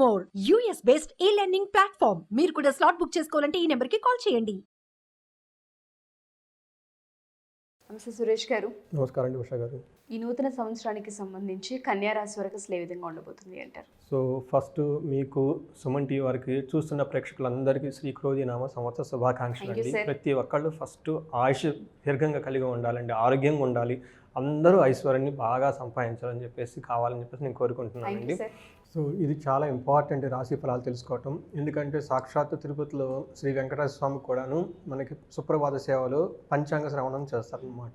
More US based ఈ learning platform. మీరు కూడా స్లాట్ బుక్ చేసుకోవాలంటే ఈ నెంబర్కి కాల్ చేయండి. నమస్తే సురేష్ గారు. నమస్కారం అండి ఉషా గారు. ఈ నూతన సంవత్సరానికి సంబంధించి కన్యా రాశి వారికి అసలు ఏ విధంగా ఉండబోతుంది అంటారు? సో ఫస్ట్ మీకు సుమన్ టీవీ వారికి చూస్తున్న ప్రేక్షకులందరికీ శ్రీక్రోధి నామ సంవత్సర శుభాకాంక్షలు అండి. ప్రతి ఒక్కళ్ళు ఫస్ట్ ఆయుష్ దీర్ఘంగా కలిగి ఉండాలండి, ఆరోగ్యంగా ఉండాలి, అందరూ ఐశ్వర్యాన్ని బాగా సంపాదించాలని చెప్పేసి కావాలని చెప్పేసి నేను కోరుకుంటున్నానండి. సో ఇది చాలా ఇంపార్టెంట్ రాశి ఫలాలు తెలుసుకోవటం. ఎందుకంటే సాక్షాత్తు తిరుపతిలో శ్రీ వెంకటేశ్వర స్వామి కూడాను మనకి సుప్రభాత సేవలో పంచాంగ శ్రవణం చేస్తారనమాట.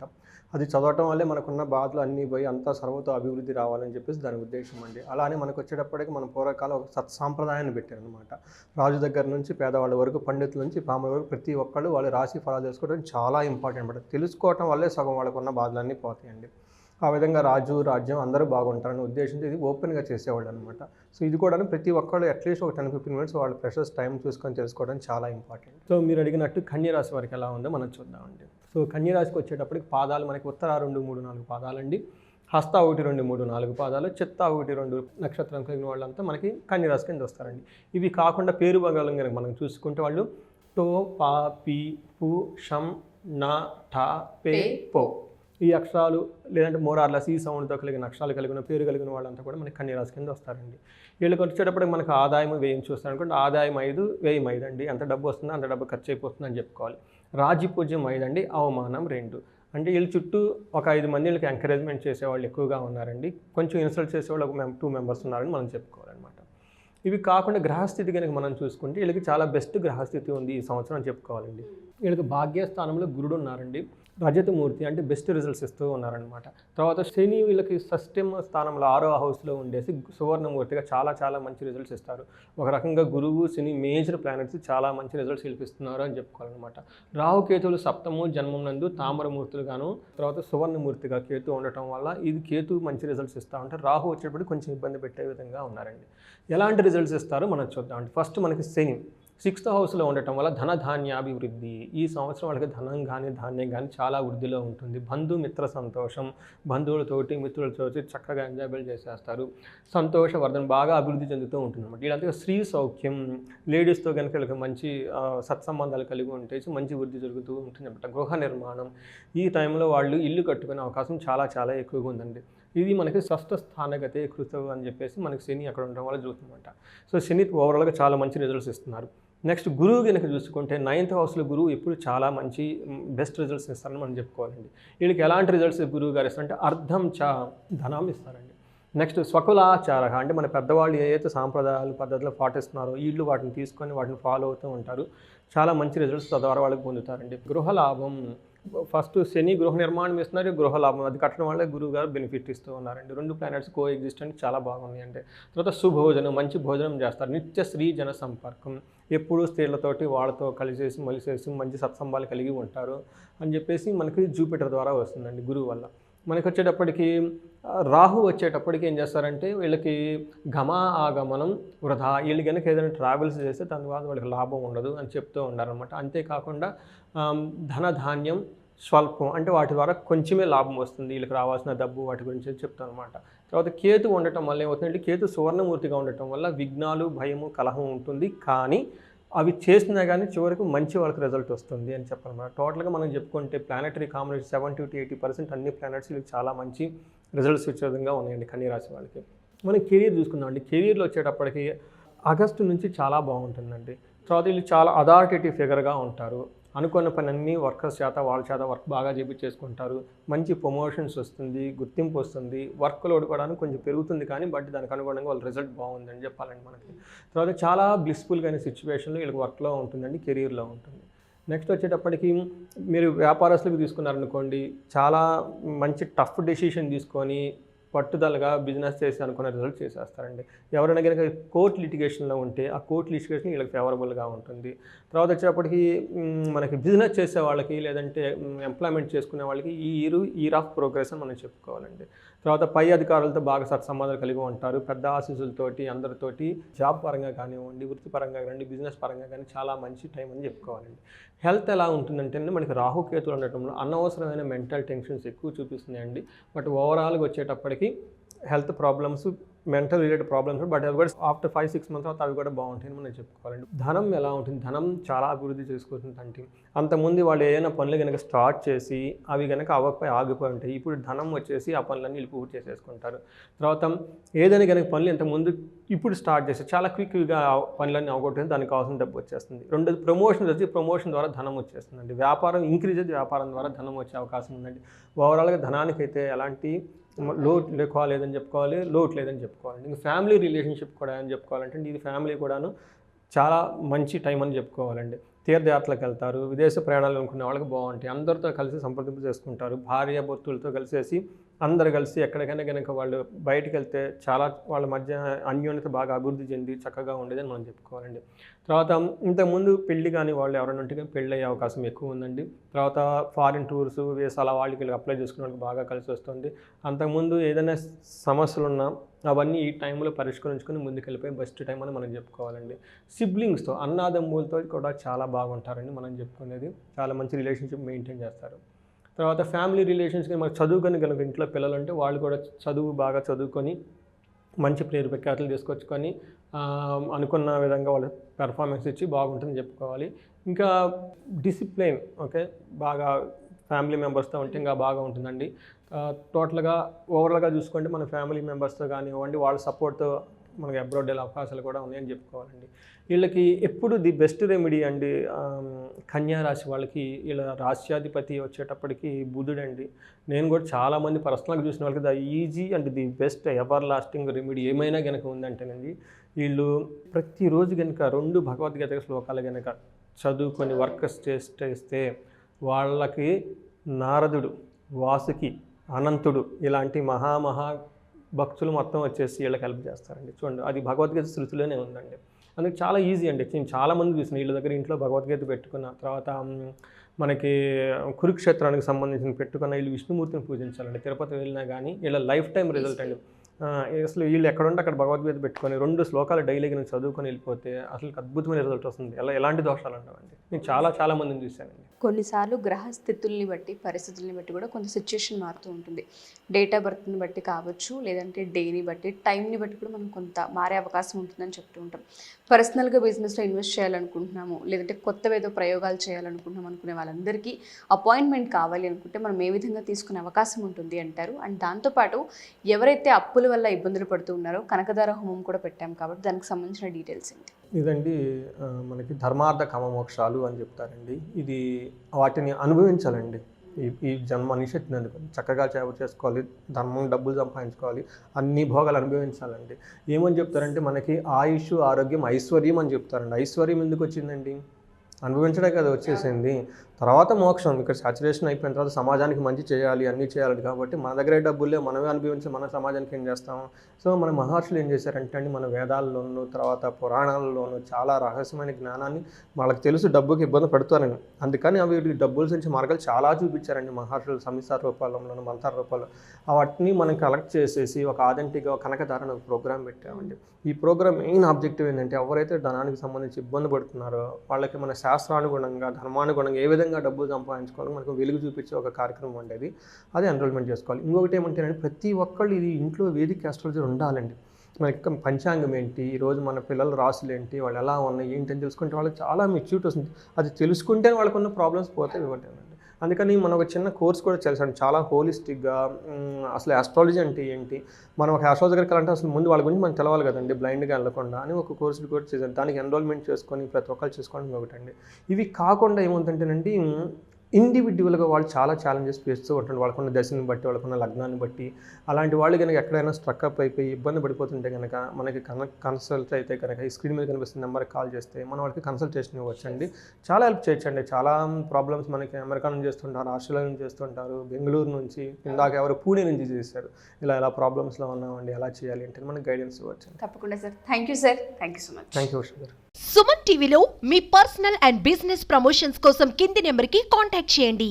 అది చదవటం వల్లే మనకున్న బాధలు అన్నీ పోయి అంతా సర్వతో అభివృద్ధి రావాలని చెప్పేసి దాని ఉద్దేశం అండి. అలానే మనకు వచ్చేటప్పటికి మన పూర్వకాలం ఒక సత్సాంప్రదాయాన్ని పెట్టారనమాట. రాజు దగ్గర నుంచి పేదవాళ్ళ వరకు, పండితుల నుంచి పాముల వరకు ప్రతి ఒక్కళ్ళు వాళ్ళ రాశి ఫలాలు తెలుసుకోవడం చాలా ఇంపార్టెంట్ అనమాట. తెలుసుకోవటం వల్లే సగం వాళ్ళకున్న బాధలన్నీ పోతాయండి. ఆ విధంగా రాజు రాజ్యం అందరూ బాగుంటారని ఉద్దేశించి ఇది ఓపెన్గా చేసేవాళ్ళు అనమాట. సో ఇది కూడా ప్రతి ఒక్కళ్ళు అట్లీస్ట్ ఒక 10-15 మినిట్స్ వాళ్ళ ప్రెషర్స్ టైం చూసుకొని తెలుసుకోవడం చాలా ఇంపార్టెంట్. సో మీరు అడిగినట్టు కన్యరాశి వారికి ఎలా ఉందో మనం చూద్దామండి. సో కన్యరాశికి వచ్చేటప్పటికి పాదాలు మనకి ఉత్తర 2, 3, 4 పాదాలండి, హస్త 1, 2, 3, 4 పాదాలు, చిత్త 1, 2 నక్షత్రం కలిగిన వాళ్ళంతా మనకి కన్యరాశి కింద వస్తారండి. ఇవి కాకుండా పేరు భాగాలను కనుక మనం చూసుకుంటే వాళ్ళు టో, పా, పి, పు, షం, నా, ఠా, పే, పో ఈ అక్షరాలు లేదంటే మోరార్లస్ ఈ సౌండ్తో కలిగిన అక్షరాలు కలిగిన పేరు కలిగిన వాళ్ళంతా కూడా మనకి కన్యరాశి కింద వస్తారండి. వీళ్ళకి వచ్చేటప్పటికి మనకు ఆదాయం వ్యయం చూస్తారనుకోండి. ఆదాయం 5, వ్యయం 5 అండి. ఎంత డబ్బు వస్తుందో అంత డబ్బు ఖర్చు అయిపోతుంది అని చెప్పుకోవాలి. రాజ్యపూజ్యం 5 అండి, అవమానం 2. అంటే వీళ్ళ చుట్టూ ఒక 5 మంది వీళ్ళకి ఎంకరేజ్మెంట్ చేసేవాళ్ళు ఎక్కువగా ఉన్నారండి. కొంచెం ఇన్సల్ట్ చేసేవాళ్ళు ఒక 2 మెంబర్స్ ఉన్నారని మనం చెప్పుకోవాలన్నమాట. ఇవి కాకుండా గ్రహస్థితి కనుక మనం చూసుకుంటే వీళ్ళకి చాలా బెస్ట్ గ్రహస్థితి ఉంది ఈ సంవత్సరం అని చెప్పుకోవాలండి. వీళ్ళకి భాగ్యస్థానంలో గురుడు ఉన్నారండి, రజతమూర్తి అంటే బెస్ట్ రిజల్ట్స్ ఇస్తూ ఉన్నారనమాట. తర్వాత శని వీళ్ళకి షష్టమ స్థానంలో 6వ హౌస్లో ఉండేసి సువర్ణమూర్తిగా చాలా మంచి రిజల్ట్స్ ఇస్తారు. ఒక రకంగా గురువు శని మేజర్ ప్లానెట్స్ చాలా మంచి రిజల్ట్స్ ఇస్తున్నారు అని చెప్పుకోవాలన్నమాట. రాహుకేతువులు సప్తము జన్మం నందు తామరమూర్తులుగాను, తర్వాత సువర్ణమూర్తిగా కేతు ఉండటం వల్ల ఇది కేతు మంచి రిజల్ట్స్ ఇస్తూ ఉంటారు. రాహు వచ్చేటప్పుడు కొంచెం ఇబ్బంది పెట్టే విధంగా ఉన్నారండి. ఎలాంటి రిజల్ట్స్ ఇస్తారో మనం చూద్దామండి. ఫస్ట్ మనకి శని 6th హౌస్లో ఉండటం వల్ల ధనధాన్యాభివృద్ధి. ఈ సంవత్సరం వాళ్ళకి ధనం కానీ ధాన్యం కానీ చాలా వృద్ధిలో ఉంటుంది. బంధుమిత్ర సంతోషం, బంధువులతోటి మిత్రులతోటి చక్కగా ఎంజాయబుల్ చేసేస్తారు. సంతోషవర్ధన బాగా అభివృద్ధి చెందుతూ ఉంటుంది అన్నమాట. వీళ్ళంతా స్త్రీ సౌఖ్యం, లేడీస్తో కనుక వీళ్ళకి మంచి సత్సంబంధాలు కలిగి ఉంటే మంచి వృద్ధి జరుగుతూ ఉంటుంది అన్నమాట. గృహ నిర్మాణం ఈ టైంలో వాళ్ళు ఇల్లు కట్టుకునే అవకాశం చాలా ఎక్కువగా ఉందండి. ఇది మనకి షష్ఠ స్థానగతే కృతవు అని చెప్పేసి మనకి శని అక్కడ ఉండడం వల్ల చూస్తుందంట. సో శని ఓవరాల్గా చాలా మంచి రిజల్ట్స్ ఇస్తున్నారు. నెక్స్ట్ గురువు కనుక చూసుకుంటే 9th హౌస్లో గురువు ఎప్పుడు చాలా మంచి బెస్ట్ రిజల్ట్స్ ఇస్తారని మనం చెప్పుకోవాలండి. వీళ్ళకి ఎలాంటి రిజల్ట్స్ గురువు గారు ఇస్తారంటే అర్ధం ధనం ఇస్తారండి. నెక్స్ట్ స్వకులాచార అంటే మన పెద్దవాళ్ళు ఏదైతే సాంప్రదాయాలు పద్ధతులు పాటిస్తున్నారో వీళ్ళు వాటిని తీసుకొని వాటిని ఫాలో అవుతూ ఉంటారు. చాలా మంచి రిజల్ట్స్ తద్వారా వాళ్ళకి పొందుతారండి. గృహలాభం ఫస్ట్ శని గృహ నిర్మాణం ఇస్తున్నారు, గృహలాభం అది కట్టడం వల్ల గురువు గారు బెనిఫిట్ ఇస్తూ ఉన్నారండి. 2 ప్లానెట్స్ కో ఎగ్జిస్టెంట్ చాలా బాగుంది అంటే. తర్వాత సుభోజనం మంచి భోజనం చేస్తారు. నిత్య స్త్రీ జన సంపర్కం ఎప్పుడూ స్త్రీలతోటి వాళ్ళతో కలిసేసి మలిసేసి మంచి సత్సంబాలు కలిగి ఉంటారు అని చెప్పేసి మనకి జూపిటర్ ద్వారా వస్తుందండి గురువు వల్ల. మనకి వచ్చేటప్పటికి రాహు వచ్చేటప్పటికి ఏం చేస్తారంటే వీళ్ళకి ఆగమనం వృధా. వీళ్ళు కనుక ఏదైనా ట్రావెల్స్ చేస్తే దాని వల్ల వాళ్ళకి లాభం ఉండదు అని చెప్తూ ఉండాలన్నమాట. అంతేకాకుండా ధనధాన్యం స్వల్పం అంటే వాటి ద్వారా కొంచెమే లాభం వస్తుంది, వీళ్ళకి రావాల్సిన డబ్బు వాటి గురించి చెప్తాను అనమాట. తర్వాత కేతు ఉండటం వల్ల ఏమవుతుందంటే కేతు సువర్ణమూర్తిగా ఉండటం వల్ల విఘ్నాలు, భయము, కలహం ఉంటుంది. కానీ అవి చేసినా కానీ చివరికి మంచి వాళ్ళకి రిజల్ట్ వస్తుంది అని చెప్పాలన్నమాట. టోటల్గా మనం చెప్పుకుంటే ప్లానెటరీ కాంబినేషన్ 70 to 80% అన్ని ప్లానెట్స్ వీళ్ళకి చాలా మంచి రిజల్ట్స్ వచ్చే విధంగా ఉన్నాయండి కన్యరాశి వాళ్ళకి. మనం కెరీర్ చూసుకుందామండి. కెరీర్లో వచ్చేటప్పటికి ఆగస్టు నుంచి చాలా బాగుంటుందండి. తర్వాత వీళ్ళు చాలా అథారిటేటివ్ ఫిగర్గా ఉంటారు. అనుకున్న పని అన్నీ వర్కర్స్ చేత వాళ్ళ చేత వర్క్ బాగా చేసుకుంటారు. మంచి ప్రమోషన్స్ వస్తుంది, గుర్తింపు వస్తుంది, వర్క్ లోడ్ కూడా కొంచెం పెరుగుతుంది. కానీ బట్ దానికి అనుగుణంగా వాళ్ళ రిజల్ట్ బాగుందని చెప్పాలండి మనకి. తర్వాత చాలా బ్లిస్ఫుల్గా అయిన సిచ్యువేషన్లో వీళ్ళకి వర్క్లో ఉంటుందండి, కెరీర్లో ఉంటుంది. నెక్స్ట్ వచ్చేటప్పటికి మీరు వ్యాపారస్తులకు తీసుకున్నారనుకోండి, చాలా మంచి టఫ్ డెసిషన్ తీసుకొని పట్టుదలగా బిజినెస్ చేసి అనుకున్న రిజల్ట్ చేసేస్తారండి. ఎవరైనా కనుక కోర్ట్ లిటిగేషన్లో ఉంటే ఆ కోర్ట్ లిటిగేషన్ వీళ్ళకి ఫేవరబుల్గా ఉంటుంది. తర్వాత వచ్చేటప్పటికి మనకి బిజినెస్ చేసే వాళ్ళకి లేదంటే ఎంప్లాయ్మెంట్ చేసుకునే వాళ్ళకి ఈ ఇయర్ ఆఫ్ ప్రోగ్రెస్ అని మనం చెప్పుకోవాలండి. తర్వాత పై అధికారులతో బాగా సత్సంబంధాలు కలిగి ఉంటారు. పెద్ద ఆశీస్సులతోటి అందరితోటి జాబ్ పరంగా కానివ్వండి, వృత్తిపరంగా కానివ్వండి, బిజినెస్ పరంగా కానీ చాలా మంచి టైం అని చెప్పుకోవాలండి. హెల్త్ ఎలా ఉంటుందంటే మనకి రాహుకేతులు ఉండటంలో అనవసరమైన మెంటల్ టెన్షన్స్ ఎక్కువ చూపిస్తున్నాయండి. బట్ ఓవరాల్గా వచ్చేటప్పటికి health problems mental related problems, but అవి కూడా ఆఫ్టర్ 5-6 months తర్వాత అవి కూడా బాగుంటాయని మనం చెప్పుకోవాలండి. ధనం ఎలా ఉంటుంది, ధనం చాలా అభివృద్ధి చేసుకుంటుంది అంటే అంతకుముందు వాళ్ళు ఏదైనా పనులు కనుక స్టార్ట్ చేసి అవి కనుక అవ్వకపోయి ఆగిపోయి ఉంటాయి. ఇప్పుడు ధనం వచ్చేసి ఆ పనులన్నీ వీళ్ళు పూర్తి చేసేసుకుంటారు. తర్వాత ఏదైనా కనుక పనులు ఇంతకుముందు ఇప్పుడు స్టార్ట్ చేస్తే చాలా క్విక్గా పనులన్నీ అవగొట్టే దానికి కావాల్సిన డబ్బు వచ్చేస్తుంది. రెండోది ప్రమోషన్ వచ్చి ప్రమోషన్ ద్వారా ధనం వచ్చేస్తుందండి. వ్యాపారం ఇంక్రీజ్ అయితే వ్యాపారం ద్వారా ధనం వచ్చే అవకాశం ఉందండి. ఓవరాల్గా ధనానికైతే ఎలాంటి లోటు లేదని చెప్పుకోవాలి, లోటు లేదని చెప్పుకోవాలండి. ఇంకా ఫ్యామిలీ రిలేషన్షిప్ కూడా అని చెప్పుకోవాలంటే ఇది ఫ్యామిలీ కూడాను చాలా మంచి టైం అని చెప్పుకోవాలండి. తీర్థయాత్రలకు వెళ్తారు, విదేశ ప్రయాణాలు అనుకునే వాళ్ళకి బాగుంటాయి. అందరితో కలిసి సంప్రదింపు చేసుకుంటారు. భార్య భర్తలతో కలిసేసి అందరు కలిసి ఎక్కడికైనా కనుక వాళ్ళు బయటకు వెళ్తే చాలా వాళ్ళ మధ్య అన్యోన్యత బాగా అభివృద్ధి చెంది చక్కగా ఉండేదని మనం చెప్పుకోవాలండి. తర్వాత ఇంతకుముందు పెళ్లి కానీ వాళ్ళు ఎవరైనా ఉంటే పెళ్ళి అయ్యే అవకాశం ఎక్కువ ఉందండి. తర్వాత ఫారిన్ టూర్స్ వీసాల వాళ్ళకి అప్లై చేసుకునే వాళ్ళకి బాగా కలిసి వస్తుంది. అంతకుముందు ఏదైనా సమస్యలు ఉన్నా అవన్నీ ఈ టైంలో పరిష్కరించుకొని ముందుకెళ్ళిపోయి బెస్ట్ టైం అని మనం చెప్పుకోవాలండి. సిబ్లింగ్స్తో అన్నాదమ్ములతో కూడా చాలా బాగుంటారండి మనం చెప్పుకునేది. చాలా మంచి రిలేషన్షిప్ మెయింటైన్ చేస్తారు. తర్వాత ఫ్యామిలీ రిలేషన్స్కి మనకు చదువుకొని కనుక ఇంట్లో పిల్లలు ఉంటే వాళ్ళు కూడా బాగా చదువుకొని మంచి పేరు ప్రఖ్యాతులు తీసుకొచ్చుకొని అనుకున్న విధంగా వాళ్ళు పెర్ఫార్మెన్స్ ఇచ్చి బాగుంటుందని చెప్పుకోవాలి. ఇంకా డిసిప్లైన్ బాగా ఫ్యామిలీ మెంబర్స్తో ఉంటే ఇంకా బాగా ఉంటుందండి. టోటల్గా ఓవరాల్గా చూసుకుంటే మన ఫ్యామిలీ మెంబర్స్తో కానివ్వండి వాళ్ళ సపోర్ట్తో మనకి అబ్రాడ్ వెళ్ళే అవకాశాలు కూడా ఉన్నాయని చెప్పుకోవాలండి. వీళ్ళకి ఎప్పుడు ది బెస్ట్ రెమెడీ అండి కన్యా రాశి వాళ్ళకి వీళ్ళ రాశ్యాధిపతి వచ్చేటప్పటికి బుధుడండి. నేను కూడా చాలామంది పర్సనల్గా చూసిన వాళ్ళకి the easy and the best ever lasting remedy ఏమైనా కనుక ఉందంటేనండి వీళ్ళు ప్రతిరోజు కనుక 2 భగవద్గీత శ్లోకాలు కనుక చదువుకొని వర్కర్స్ చేస్తే వాళ్ళకి నారదుడు, వాసుకి, అనంతుడు ఇలాంటి మహా భక్తులు మొత్తం వచ్చేసి వీళ్ళకి హెల్ప్ చేస్తారండి. చూడండి అది భగవద్గీత శృతిలోనే ఉందండి. అందుకే చాలా ఈజీ అండి. నేను చాలామంది చూసిన వీళ్ళ దగ్గర ఇంట్లో భగవద్గీత పెట్టుకున్న తర్వాత మనకి కురుక్షేత్రానికి సంబంధించిన పెట్టుకున్న వీళ్ళు విష్ణుమూర్తిని పూజించాలండి. తిరుపతి వెళ్ళినా కానీ వీళ్ళ లైఫ్ టైం రిజల్ట్ అండి. అసలు వీళ్ళు ఎక్కడుంటే అక్కడ భగవద్గీత పెట్టుకొని 2 శ్లోకాలు డైలీగా నేను చదువుకొని వెళ్ళిపోతే అసలు అద్భుతమైన రిజల్ట్ వస్తుంది. ఎలాంటి దోషాలు ఉండవండి. నేను చాలా మందిని చూశానండి. కొన్నిసార్లు గ్రహస్థితుల్ని బట్టి పరిస్థితుల్ని బట్టి కూడా కొంత సిచ్యుయేషన్ మారుతూ ఉంటుంది. డేట్ ఆఫ్ బర్త్ని బట్టి కావచ్చు, లేదంటే డేని బట్టి, టైంని బట్టి కూడా మనం కొంత మారే అవకాశం ఉంటుందని చెప్తూ ఉంటాం. పర్సనల్గా బిజినెస్లో ఇన్వెస్ట్ చేయాలనుకుంటున్నాము, లేదంటే కొత్తవి ఏదో ప్రయోగాలు చేయాలనుకుంటున్నాం అనుకునే వాళ్ళందరికీ అపాయింట్మెంట్ కావాలి అనుకుంటే మనం ఏ విధంగా తీసుకునే అవకాశం ఉంటుంది అంటారు. అండ్ దాంతోపాటు ఎవరైతే అప్పుల వల్ల ఇబ్బందులు పడుతూ ఉన్నారో కనకదార హోమం కూడా పెట్టాం కాబట్టి దానికి సంబంధించిన డీటెయిల్స్ ఏంటి? ఇదండి మనకి ధర్మార్థ కామ మోక్షాలు అని చెప్తారండి. ఇది వాటిని అనుభవించాలండి. ఈ జన్మ నిషెత్తినందుకు చక్కగా చేసుకోవాలి, ధర్మం డబ్బులు సంపాదించుకోవాలి, అన్ని భోగాలు అనుభవించాలండి. ఏమని చెప్తారంటే మనకి ఆయుష్, ఆరోగ్యం, ఐశ్వర్యం అని చెప్తారండి. ఐశ్వర్యం ఎందుకు వచ్చిందండి? అనుభవించడం కదా వచ్చేసింది. తర్వాత మోక్షం. ఇక్కడ సాచురేషన్ అయిపోయిన తర్వాత సమాజానికి మంచి చేయాలి, అన్నీ చేయాలి కాబట్టి మన దగ్గరే డబ్బులే మనమే అనుభవించి మన సమాజానికి ఏం చేస్తాము? సో మన మహర్షులు ఏం చేశారంటే అండి మన వేదాల్లోనూ తర్వాత పురాణాలలోనూ చాలా రహస్యమైన జ్ఞానాన్ని వాళ్ళకి తెలుసు డబ్బుకి ఇబ్బంది పడుతారని, అందుకని అవి డబ్బుల నుంచి మార్గాలు చాలా చూపించారండి మహర్షులు. సంహిత రూపాల్లోనూ మంత్ర రూపాల్లో వాటిని మనం కలెక్ట్ చేసేసి ఒక ఆథెంటిక్గా కనకదారని ఒక ప్రోగ్రామ్ పెట్టామండి. ఈ ప్రోగ్రామ్ మెయిన్ ఆబ్జెక్టివ్ ఏంటంటే ఎవరైతే ధనానికి సంబంధించి ఇబ్బంది పడుతున్నారో వాళ్ళకి మన శాస్త్రానుగుణంగా ధర్మానుగుణంగా ఏ విధంగా డబ్బులు సంపాదించుకోవాలి మనకు వెలుగు చూపించే ఒక కార్యక్రమం ఉండేది. అది ఎన్రోల్మెంట్ చేసుకోవాలి. ఇంకొకటి ఏమంటేనండి ప్రతి ఒక్కళ్ళు ఇది ఇంట్లో వేదిక ఆస్ట్రాలజీ ఉండాలండి. మనకి పంచాంగం ఏంటి, ఈరోజు మన పిల్లల రాసులు ఏంటి, వాళ్ళు ఎలా ఉన్నాయి ఏంటి అని తెలుసుకుంటే వాళ్ళకి చాలా మెచ్యూరిటీ వస్తుంది. అది తెలుసుకుంటే వాళ్ళకు ఉన్న ప్రాబ్లమ్స్ పోతాయి ఇవ్వటండి. అందుకని మనం ఒక చిన్న కోర్స్ కూడా చేసాను చాలా హోలిస్టిక్గా. అసలు ఆస్ట్రాలజీ అంటే ఏంటి, మనం ఒక ఆస్ట్రాలజీ దగ్గరికి వెళ్ళాలంటే అసలు ముందు వాళ్ళ గురించి మనకు తెలవాలి కదండి, బ్లైండ్గా వెళ్ళకుండా అని ఒక కోర్సు కూడా చేశాను. దానికి ఎన్రోల్మెంట్ చేసుకొని ప్రతి ఒక్కరు చేసుకోవడం ఒకటండి. ఇవి కాకుండా ఏమవుతుంటేనండి ఇండివిజువల్గా వాళ్ళు చాలా ఛాలెంజెస్ చేస్తూ ఉంటారు. వాళ్ళకున్న దశని బట్టి, వాళ్ళకున్న లగ్నాన్ని బట్టి. అలాంటి వాళ్ళు కనుక ఎక్కడైనా స్ట్రక్అప్ అయిపోయి ఇబ్బంది పడిపోతుంటే కనుక మనకి కన్సల్ట్ అయితే కనుక ఈ స్క్రీన్ మీద కనిపిస్తున్న నెంబర్కి కాల్ చేస్తే మనం వాళ్ళకి కన్సల్టేషన్ ఇవ్వచ్చండి. చాలా హెల్ప్ చేయొచ్చండి. చాలా ప్రాబ్లమ్స్ మనకి అమెరికా నుంచి చేస్తుంటారు, ఆస్ట్రేలియా నుంచి చేస్తుంటారు, బెంగళూరు నుంచి, ఇందాక ఎవరు పూణే నుంచి చేశారు. ఇలా ప్రాబ్లమ్స్లో ఉన్నామండి, ఎలా చేయాలి అంటే మనకి గైడెన్స్ ఇవ్వచ్చు. తప్పకుండా sir. Thank you sir. Thank you so much. Thank you గారు. సుమన్ టీవీలో మీ పర్సనల్ అండ్ బిజినెస్ ప్రమోషన్స్ కోసం కింది నెంబర్కి కాంటాక్ట్ చేయండి.